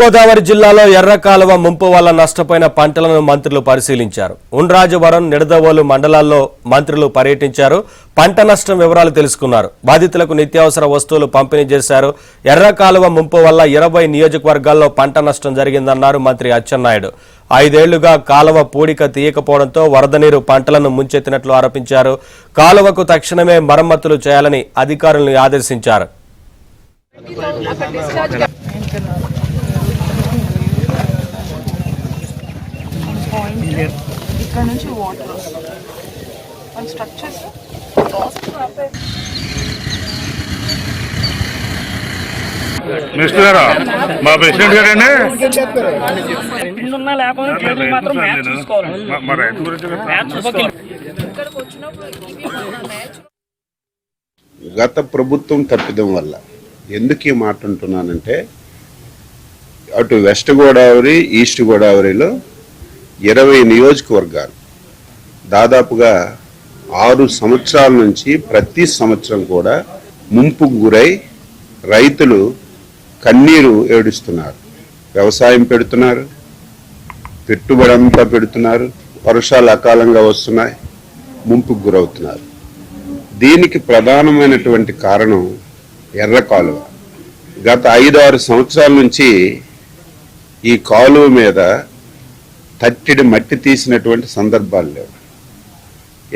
గోదావరి జిల్లాలో ఎర్ర కాలువ ముంపు వల్ల నష్టపోయిన పంటలను మంత్రులు పరిశీలించారు. ఉండ్రాజవరం, నిడదవోలు మండలాల్లో మంత్రులు పర్యటించారు. పంట నష్టం వివరాలు తెలుసుకున్నారు. బాధితులకు నిత్యావసర వస్తువులు పంపిణీ చేశారు. ఎర్ర కాలువ ముంపు వల్ల 20 నియోజకవర్గాల్లో పంట నష్టం జరిగిందన్నారు మంత్రి అచ్చెన్నాయుడు. 5 ఏళ్లుగా కాలువ పూడిక తీయకపోవడంతో వరద నీరు పంటలను ముంచెత్తినట్లు ఆరోపించారు. కాలువకు తక్షణమే మరమ్మతులు చేయాలని అధికారులను ఆదేశించారు. ఇక్కడ నుంచి వాటర్ మన స్ట్రక్చర్స్ మినిస్టర్ గారు, మా ప్రెసిడెంట్ గారండి. గత ప్రభుత్వం తప్పిదం వల్ల ఎందుకు ఈ మాట అంటున్నానంటే, అటు వెస్ట్ గోదావరి, ఈస్ట్ గోదావరిలో 20 నియోజకవర్గాలు దాదాపుగా 6 సంవత్సరాల నుంచి ప్రతి సంవత్సరం కూడా ముంపుకు గురై రైతులు కన్నీరు ఏడుస్తున్నారు. వ్యవసాయం పెడుతున్నారు, పెట్టుబడి అంతా పెడుతున్నారు, వర్షాలు అకాలంగా వస్తున్నాయి, ముంపుకు గురవుతున్నారు. దీనికి ప్రధానమైనటువంటి కారణం ఎర్ర కాలువ. గత 5-6 సంవత్సరాల నుంచి ఈ కాలువ మీద తట్టిడి మట్టి తీసినటువంటి సందర్భాలు లేవు.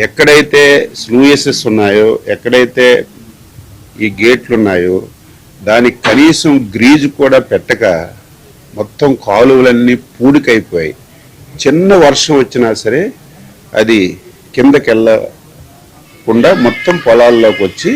ఎక్కడైతే స్లూయసెస్ ఉన్నాయో, ఎక్కడైతే ఈ గేట్లు ఉన్నాయో దానికి కనీసం గ్రీజు కూడా పెట్టక మొత్తం కాలువలన్నీ పూడికైపోయాయి. చిన్న వర్షం వచ్చినా సరే అది కిందకెళ్ళకుండా మొత్తం పొలాల్లోకి వచ్చి